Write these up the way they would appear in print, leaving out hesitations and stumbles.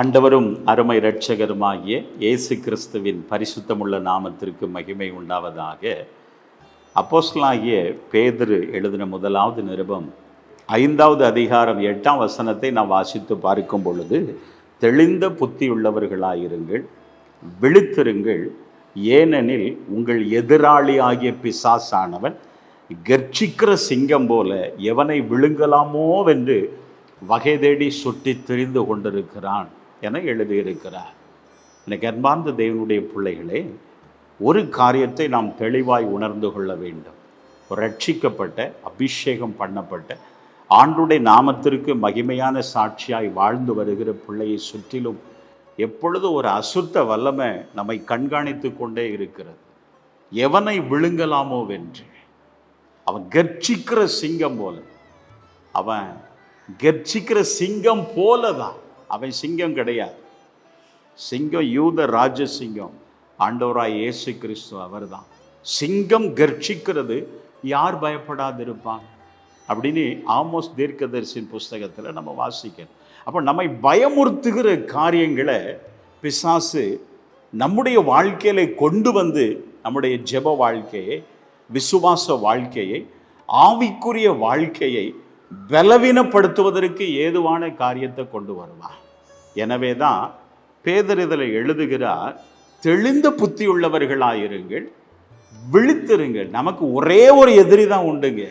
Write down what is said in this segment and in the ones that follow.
ஆண்டவரும் அருமை இரட்சகருமாகிய இயேசு கிறிஸ்துவின் பரிசுத்தமுள்ள நாமத்திற்கு மகிமை உண்டாவதாக. அப்போஸ்தலனாகிய பேதுரு எழுதின முதலாவது நிருபம் 5வது அதிகாரம் 8ஆம் வசனத்தை நாம் வாசித்து பார்க்கும் பொழுது, தெளிந்த புத்தியுள்ளவர்களாயிருங்கள், விழித்திருங்கள், ஏனெனில் உங்கள் எதிராளி ஆகிய பிசாசானவன் கர்ச்சிக்கிற சிங்கம் போல எவனை விழுங்கலாமோவென்று வகை தேடி சுற்றி திரிந்து கொண்டிருக்கிறான் என எழுதியிருக்கிறார். எனக்கு அன்பார்ந்த தேவனுடைய பிள்ளைகளே, ஒரு காரியத்தை நாம் தெளிவாய் உணர்ந்து கொள்ள வேண்டும். ரட்சிக்கப்பட்ட, அபிஷேகம் பண்ணப்பட்ட, ஆண்டுடைய நாமத்திற்கு மகிமையான சாட்சியாய் வாழ்ந்து வருகிற பிள்ளையை சுற்றிலும் எப்பொழுது ஒரு அசுத்த வல்லமை நம்மை கண்காணித்து கொண்டே இருக்கிறது. எவனை விழுங்கலாமோ வென்று அவன் கர்ச்சிக்கிற சிங்கம் போல, அவன் கர்ச்சிக்கிற சிங்கம் போலதான். அவன் சிங்கம் கிடையாது. சிங்கம் யூத ராஜ சிங்கம், ஆண்டவராய் இயேசு கிறிஸ்து அவர் தான். சிங்கம் கர்ச்சிக்கிறது, யார் பயப்படாதிருப்பாங்க அப்படின்னு ஆமோஸ் தீர்க்கதரிசியின் புஸ்தகத்தில் நம்ம வாசிக்கணும். அப்போ நம்மை பயமுறுத்துகிற காரியங்களை பிசாசு நம்முடைய வாழ்க்கையில கொண்டு வந்து நம்முடைய ஜெப வாழ்க்கையை, விசுவாச வாழ்க்கையை, ஆவிக்குரிய வாழ்க்கையை பலவீனப்படுத்துவதற்கு ஏதுவான காரியத்தை கொண்டு வருவார். எனவே தான் பேதுரு இதில் எழுதுகிறார், தெளிந்த புத்தி உள்ளவர்களாயிருங்கள், விழித்திருங்கள். நமக்கு ஒரே ஒரு எதிரி தான் உண்டுங்க,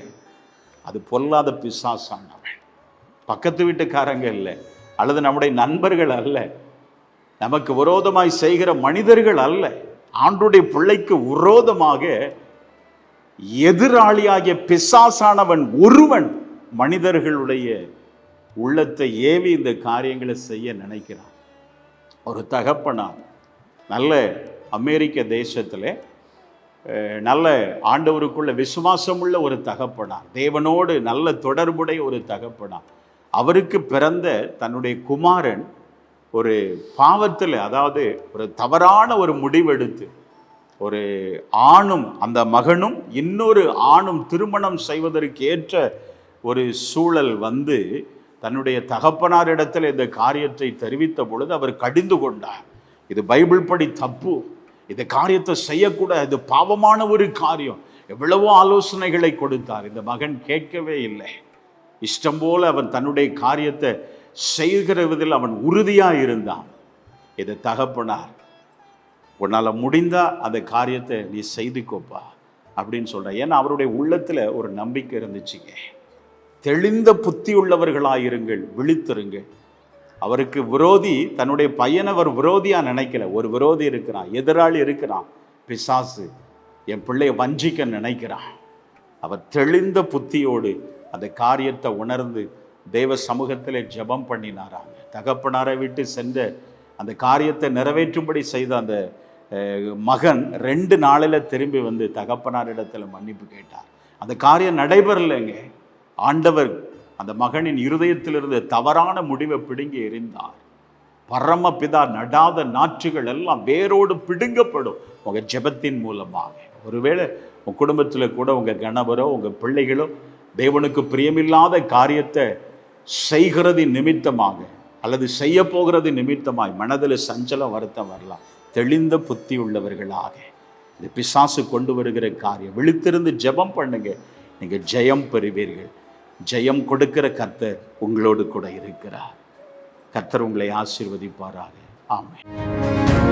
அது பொல்லாத பிசாசானவன். பக்கத்து வீட்டுக்காரங்க இல்லை, அல்லது நம்முடைய நண்பர்கள் அல்ல, நமக்கு விரோதமாய் செய்கிற மனிதர்கள் அல்ல, ஆண்டுடைய பிள்ளைக்கு விரோதமாக எதிராளியாகிய பிசாசானவன் ஒருவன் மனிதர்களுடைய உள்ளத்தை ஏவி இந்த காரியங்களை செய்ய நினைக்கிறான். ஒரு தகப்பனார், நல்ல அமெரிக்க தேசத்தில் நல்ல ஆண்டவருக்குள்ள விசுவாசமுள்ள ஒரு தகப்பனார், தேவனோடு நல்ல தொடர்புடைய ஒரு தகப்பனார், அவருக்கு பிறந்த தன்னுடைய குமாரன் ஒரு பாவத்தில், அதாவது ஒரு தவறான ஒரு முடிவெடுத்து, ஒரு ஆணும் அந்த மகனும் இன்னொரு ஆணும் திருமணம் செய்வதற்கு ஏற்ற ஒரு சூழல் வந்து தன்னுடைய தகப்பனாரிடத்தில் இந்த காரியத்தை தெரிவித்த பொழுது அவர் கடிந்து கொண்டார். இது பைபிள் படி தப்பு, இந்த காரியத்தை செய்யக்கூடாது, இது பாவமான ஒரு காரியம். எவ்வளவோ ஆலோசனைகளை கொடுத்தார், இந்த மகன் கேட்கவே இல்லை. இஷ்டம் போல அவன் தன்னுடைய காரியத்தை செய்கிறதில் அவன் உறுதியாக இருந்தான். இது தகப்பனார், உன்னால் முடிந்தா அந்த காரியத்தை நீ செய்துக்கோப்பா அப்படின்னு சொல்ற. ஏன்னா அவருடைய உள்ளத்தில் ஒரு நம்பிக்கை இருந்துச்சுங்க. தெளிந்த புத்தி உள்ளவர்களாயிருங்கள், விழித்திருங்கள். அவருக்கு விரோதி, தன்னுடைய பையனை அவர் விரோதியா நினைக்கல. ஒரு விரோதி இருக்கிறான், எதிராளி இருக்கிறான், பிசாசு என் பிள்ளையை வஞ்சிக்க நினைக்கிறான். அவர் தெளிந்த புத்தியோடு அந்த காரியத்தை உணர்ந்து தேவ சமூகத்தில் ஜெபம் பண்ணினாராங்க. தகப்பனாரை விட்டு சென்ற அந்த காரியத்தை நிறைவேற்றும்படி செய்த அந்த மகன் 2 நாளில் திரும்பி வந்து தகப்பனாரிடத்தில் மன்னிப்பு கேட்டார். அந்த காரியம் நடைபெறலைங்க. ஆண்டவர் அந்த மகனின் இருதயத்திலிருந்து தவறான முடிவை பிடுங்கி எறிந்தார். பரமபிதா நடாத நாற்றுகள் எல்லாம் வேரோடு பிடுங்கப்படும் உங்க ஜெபத்தின் மூலமாக. ஒருவேளை உங்க குடும்பத்தில் கூட உங்க கணவரோ உங்க பிள்ளைகளோ தேவனுக்கு பிரியமில்லாத காரியத்தை செய்கிறது நிமித்தமாக அல்லது செய்ய போகிறது நிமித்தமாய் மனதில் சஞ்சலம் வருத்தம் வரலாம். தெளிந்த புத்தி உள்ளவர்களாக இந்த பிசாசு கொண்டு வருகிற காரியம் விழித்திருந்து ஜெபம் பண்ணுங்க, நீங்க ஜெயம் பெறுவீர்கள். ஜெயம் கொடுக்கிற கர்த்தர் உங்களோடு கூட இருக்கிறார். கர்த்தர் உங்களை ஆசீர்வதிப்பாராக. ஆமென்.